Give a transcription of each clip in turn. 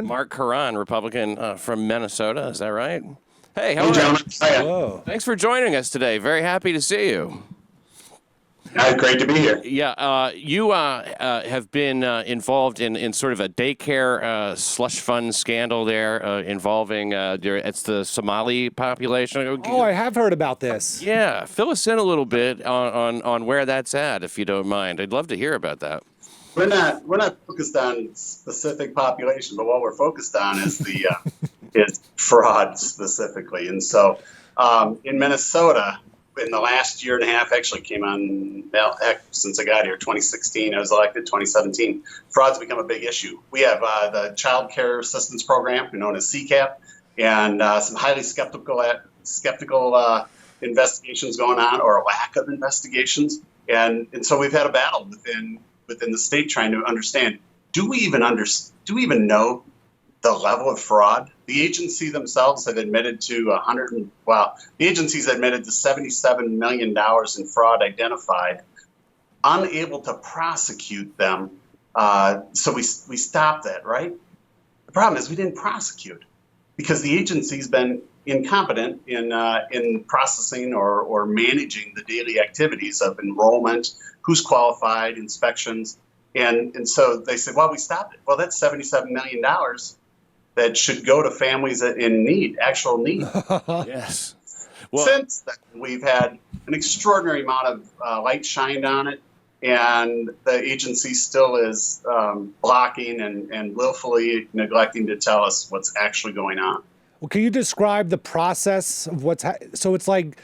Mark Koran, Republican from Minnesota. Is that right? Hey, how are gentlemen. you? Whoa. Thanks for joining us today. Very happy to see you. Great to be here. Yeah, you have been involved in sort of a daycare slush fund scandal there involving it's the Somali population. Oh, I have heard about this. Yeah, fill us in a little bit on where that's at, if you don't mind. I'd love to hear about that. We're not focused on specific population, but what we're focused on is the is fraud specifically. And so in Minnesota, in the last year and a half, actually came on, well, heck, since I got here, 2016, I was elected 2017, fraud's become a big issue. We have the Child Care Assistance Program, known as CCAP, and some highly skeptical investigations going on, or a lack of investigations. And so we've had a battle within the state trying to understand, do we even know the level of fraud? The agency themselves have admitted to the agency's admitted to $77 million in fraud identified, unable to prosecute them. So we stopped that, right? The problem is we didn't prosecute because the agency's been incompetent in processing or managing the daily activities of enrollment, who's qualified, inspections. And so they said, well, we stopped it. Well, that's $77 million that should go to families in need, actual need. Yes. Well, Since then, we've had an extraordinary amount of light shined on it, and the agency still is blocking and willfully neglecting to tell us what's actually going on. Well, can you describe the process of so it's like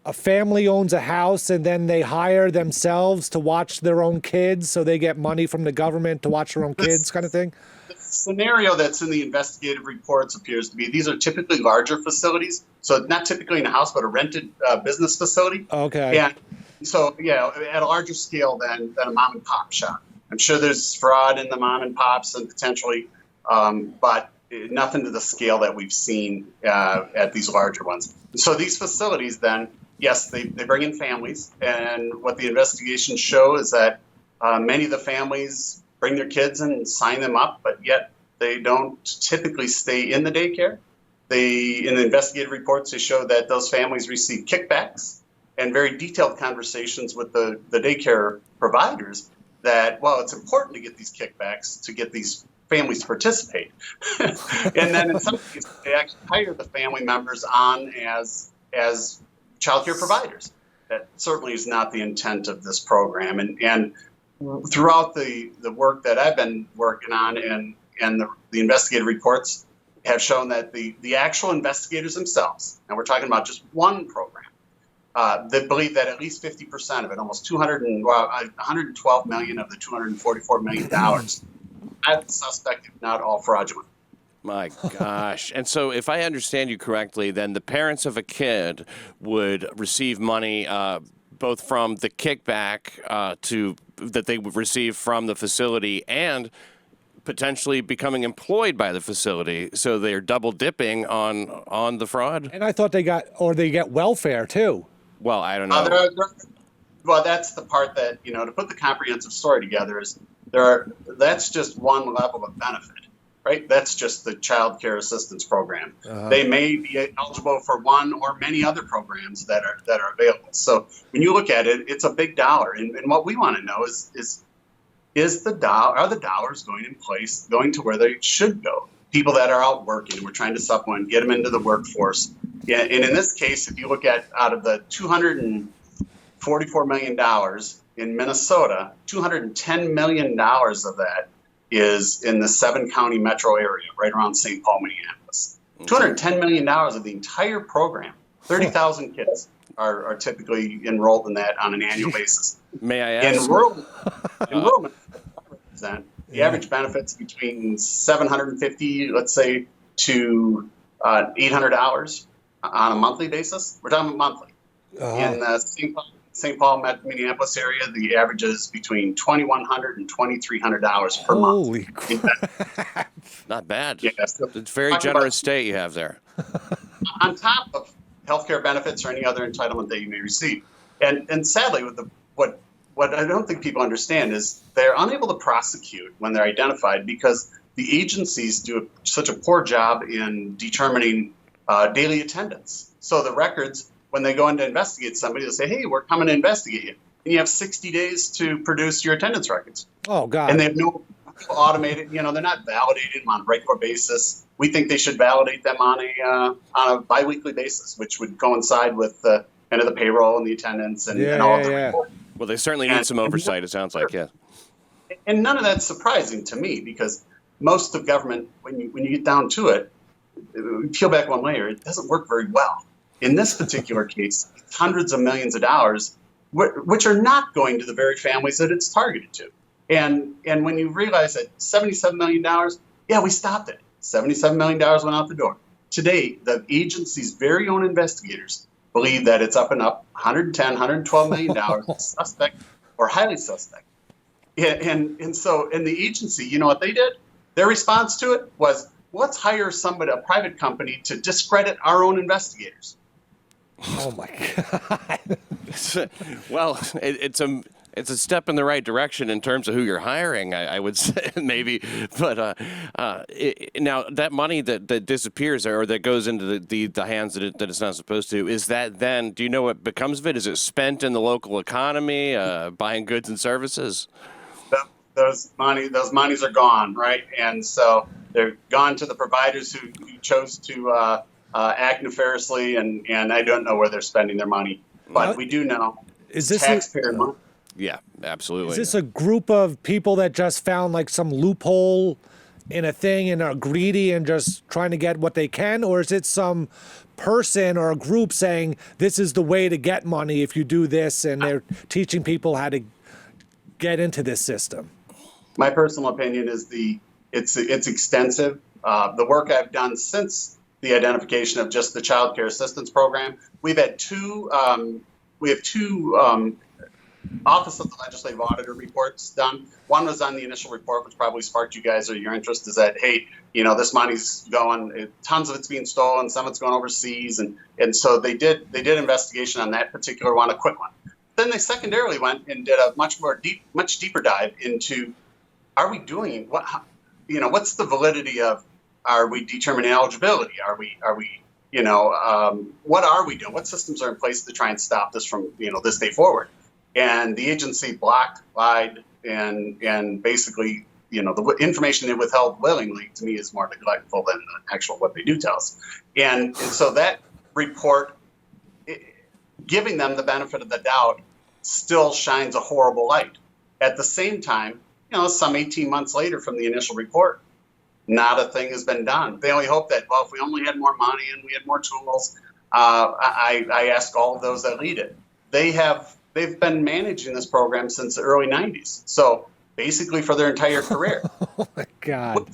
a family owns a house and then they hire themselves to watch their own kids, so they get money from the government to watch their own kids, kind of thing? The scenario that's in the investigative reports appears to be these are typically larger facilities, so not typically in a house, but a rented business facility. Okay. And so, yeah, at a larger scale than a mom and pop shop. I'm sure there's fraud in the mom and pops and potentially, but nothing to the scale that we've seen at these larger ones. So these facilities then, yes, they bring in families, and what the investigations show is that many of the families bring their kids and sign them up, but yet they don't typically stay in the daycare. In the investigative reports, they show that those families receive kickbacks and very detailed conversations with the daycare providers that, well, it's important to get these kickbacks to get these families to participate. And then in some cases, they actually hire the family members on as childcare providers. That certainly is not the intent of this program. And throughout the work that I've been working on and the investigative reports have shown that the actual investigators themselves, and we're talking about just one program, that believe that at least 50% of it, almost 112 million of the $244 million, are suspect, if not all fraudulent. my gosh. And so if I understand you correctly, then the parents of a kid would receive money both from the kickback that they would receive from the facility and potentially becoming employed by the facility. So they're double dipping on the fraud. And I thought they get welfare too. Well, I don't know. Well, that's the part that, to put the comprehensive story together is that's just one level of benefit, right? That's just the Child Care Assistance Program. They may be eligible for one or many other programs that are available. So when you look at it, it's a big dollar. And what we want to know is are the dollars going to where they should go? People that are out working, we're trying to supplement, get them into the workforce. Yeah, and in this case, if you look at out of the $244 million in Minnesota, $210 million of that is in the 7-county metro area, right around St. Paul, Minneapolis. $210 million of the entire program. 30,000 kids are typically enrolled in that on an annual basis. May I ask? Enrollment, the average benefits between $750, let's say, to $800 on a monthly basis. We're talking monthly. In the St. Paul, Minneapolis area, the average is between $2,100 and $2,300 per month. Holy crap. Not bad. Yeah, so it's a very generous state you have there. On top of healthcare benefits or any other entitlement that you may receive. And sadly, what I don't think people understand is they're unable to prosecute when they're identified because the agencies do such a poor job in determining daily attendance. So the records, when they go in to investigate somebody, they'll say, hey, we're coming to investigate you. And you have 60 days to produce your attendance records. Oh, God. And they have no automated, they're not validating them on a regular basis. We think they should validate them on a biweekly basis, which would coincide with the kind of the payroll and the attendance and all of the reporting. Well, they certainly need some oversight, it sounds like, yeah. And none of that's surprising to me, because most of government, when you get down to it, peel back one layer, it doesn't work very well. In this particular case, hundreds of millions of dollars, which are not going to the very families that it's targeted to. And when you realize that $77 million, yeah, we stopped it. $77 million went out the door. Today, the agency's very own investigators believe that it's up and up, $110, $112 million, suspect or highly suspect. And so in the agency, you know what they did? Their response to it was, let's hire somebody, a private company, to discredit our own investigators. Oh, my God. Well, it's a step in the right direction in terms of who you're hiring, I would say, maybe. But now that money that disappears or that goes into the hands that it's not supposed to, is that then, do you know what becomes of it? Is it spent in the local economy, buying goods and services? Those monies are gone, right? And so they're gone to the providers who chose to act nefariously, and I don't know where they're spending their money. But we do know is this taxpayer money. Yeah, absolutely. Is this a group of people that just found like some loophole in a thing and are greedy and just trying to get what they can? Or is it some person or a group saying this is the way to get money if you do this, and they're teaching people how to get into this system? My personal opinion is it's extensive. The work I've done since the identification of just the child care assistance program, we have two Office of the Legislative Auditor reports done. One was on the initial report, which probably sparked you guys or your interest, is that, hey, this money's going, tons of it's being stolen, some of it's going overseas. And so they did investigation on that particular one, a quick one. Then they secondarily went and did a much deeper dive into, are we doing, what's the validity of, are we determining eligibility? Are we what are we doing? What systems are in place to try and stop this from, this day forward? And the agency blocked, lied, and basically, the information they withheld willingly, to me, is more neglectful than the actual what they do tell us. And so that report, giving them the benefit of the doubt, still shines a horrible light. At the same time, some 18 months later from the initial report, not a thing has been done. They only hope that, well, if we only had more money and we had more tools, I ask all of those that lead it. They've been managing this program since the early 90s. So basically for their entire career. Oh, my God.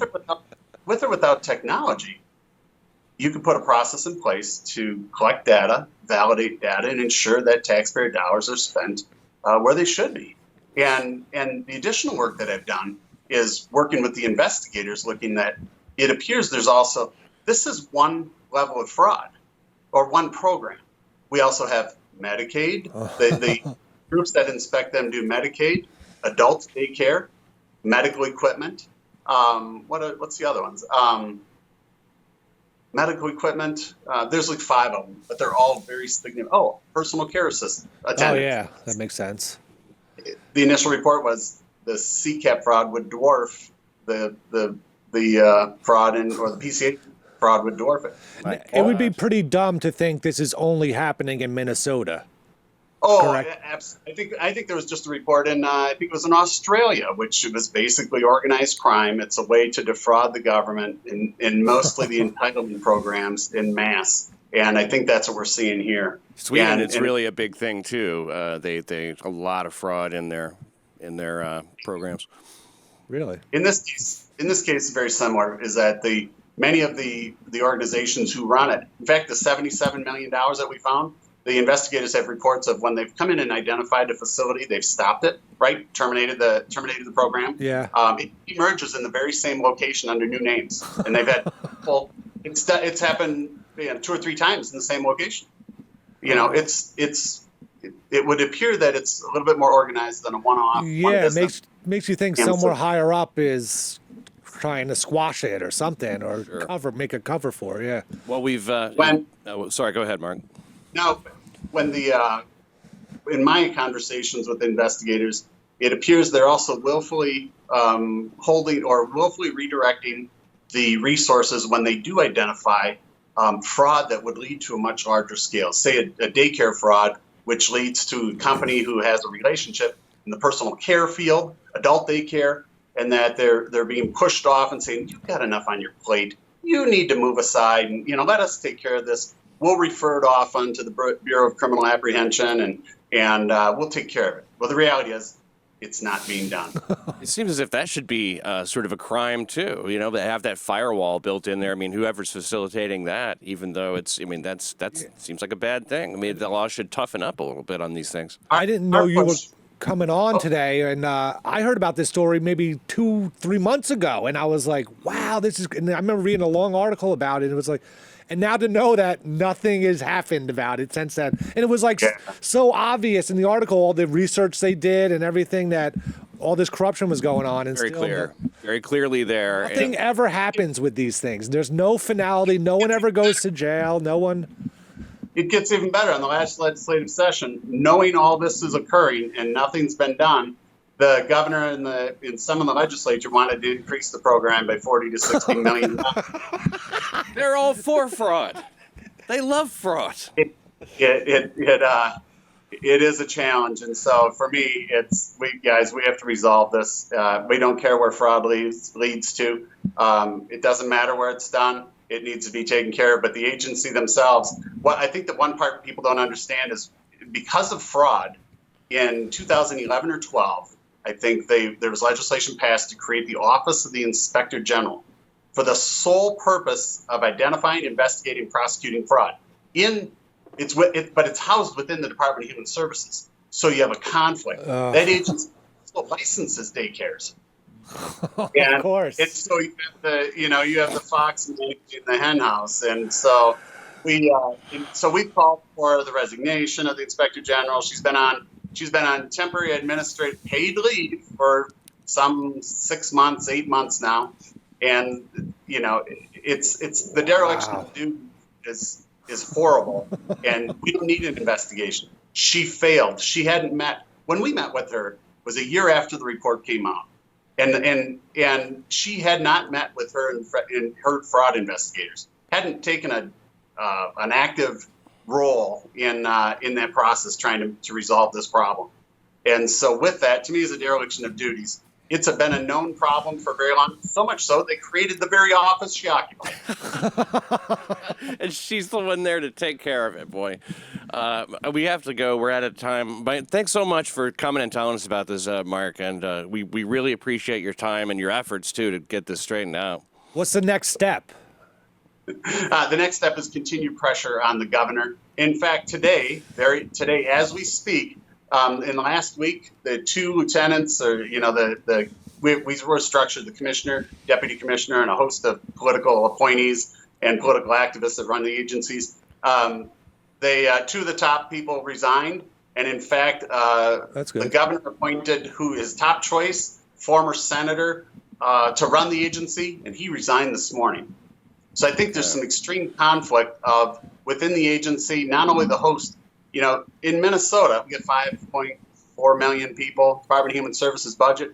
With or without technology, you can put a process in place to collect data, validate data, and ensure that taxpayer dollars are spent where they should be. And the additional work that I've done is working with the investigators, looking at, it appears there's also, this is one level of fraud or one program. We also have Medicaid. The groups that inspect them do Medicaid, adult daycare, medical equipment. What's the other ones? Medical equipment. There's like 5 of them, but they're all very significant. Oh, personal care assistant. Oh, yeah, that makes sense. The initial report was the CCAP fraud would dwarf the fraud or the PCA fraud would dwarf it. It would be pretty dumb to think this is only happening in Minnesota. Oh, correct? Absolutely. I think there was just a report in, I think it was in Australia, which was basically organized crime. It's a way to defraud the government in mostly the entitlement programs in mass. And I think that's what we're seeing here. Sweden, it's really a big thing too. They a lot of fraud in their programs. Really? In this case, it's very similar. Is that many of the organizations who run it. In fact, the $77 million that we found, the investigators have reports of when they've come in and identified a facility, they've stopped it, right? Terminated the program. Yeah. It emerges in the very same location under new names, and they've had people. It's happened 2 or 3 times in the same location. It would appear that it's a little bit more organized than a one-off. Yeah, it makes you think somewhere higher up is trying to squash it or something, or make a cover for it. Yeah. Well, we've. Sorry, go ahead, Mark. Now, when in my conversations with investigators, it appears they're also willfully holding or willfully redirecting the resources when they do identify fraud that would lead to a much larger scale. Say a daycare fraud, which leads to a company who has a relationship in the personal care field, adult daycare, and that they're being pushed off and saying, you've got enough on your plate. You need to move aside and, let us take care of this. We'll refer it off onto the Bureau of Criminal Apprehension and we'll take care of it. Well, the reality is it's not being done. It seems as if that should be sort of a crime too. They have that firewall built in there. I mean, whoever's facilitating that, even though that seems like a bad thing. I mean, the law should toughen up a little bit on these things. I didn't know you were coming on today, and I heard about this story maybe 2-3 months ago, and I was like, wow, this is. And I remember reading a long article about it. And it was like. And now to know that nothing has happened about it since then. And it was like so obvious in the article, all the research they did and everything, that all this corruption was going on. And very clearly there. Nothing ever happens with these things. There's no finality. No one ever goes to jail. No one. It gets even better. On the last legislative session, knowing all this is occurring and nothing's been done, the governor and some of the legislature wanted to increase the program by $40 to $60 million. They're all for fraud. They love fraud. It is a challenge, and so for me, we have to resolve this. We don't care where fraud leads to. It doesn't matter where it's done. It needs to be taken care of. But the agency themselves, I think the one part people don't understand is because of fraud in 2011 or 12. I think there was legislation passed to create the Office of the Inspector General for the sole purpose of identifying, investigating, prosecuting fraud. But it's housed within the Department of Human Services. So you have a conflict. That agency still licenses daycares. And of course. So you have the fox managing the hen house, and so we called for the resignation of the Inspector General. She's been on temporary administrative paid leave for some 6 months, 8 months now. And, it's the dereliction of duty is horrible. And we don't need an investigation. She failed. She hadn't met. When we met with her, it was a year after the report came out. And she had not met with her fraud investigators, hadn't taken an active role in that process trying to resolve this problem. And so with that, to me, is a dereliction of duties. It's been a known problem for very long, so much so they created the very office she occupied. And she's the one there to take care of it, boy. We have to go. We're out of time. But thanks so much for coming and telling us about this, Mark. And we really appreciate your time and your efforts, too, to get this straightened out. What's the next step? The next step is continued pressure on the governor. In fact, today, as we speak, in the last week, the two lieutenants, we were structured, the commissioner, deputy commissioner, and a host of political appointees and political activists that run the agencies. Two of the top people resigned. And in fact, the governor appointed his top choice, former senator, to run the agency, and he resigned this morning. So I think there's some extreme conflict within the agency, not only the host. In Minnesota, we get 5.4 million people. Department of Human Services budget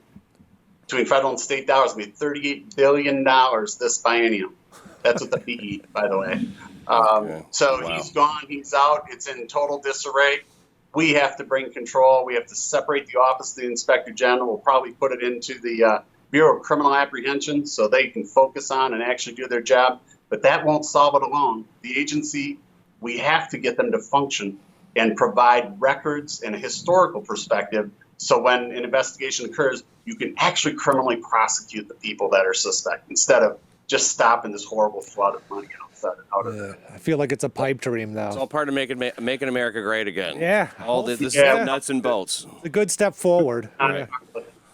between federal and state dollars will be $38 billion this biennium. That's with the PE, by the way. He's gone. He's out. It's in total disarray. We have to bring control. We have to separate the Office of the Inspector General. We'll probably put it into the Bureau of Criminal Apprehension so they can focus on and actually do their job. But that won't solve it alone. The agency, we have to get them to function and provide records and a historical perspective. So when an investigation occurs, you can actually criminally prosecute the people that are suspect instead of just stopping this horrible flood of money out of there. I feel like it's a pipe dream, though. It's all part of making America great again. Yeah. All this nuts and bolts. A good step forward. Yeah.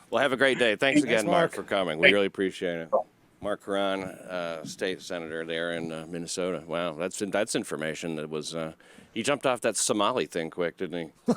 Well, have a great day. Thanks again, Mark, for coming. We really appreciate it. Mark Koran, state senator there in Minnesota. Wow, that's information that was. He jumped off that Somali thing quick, didn't he?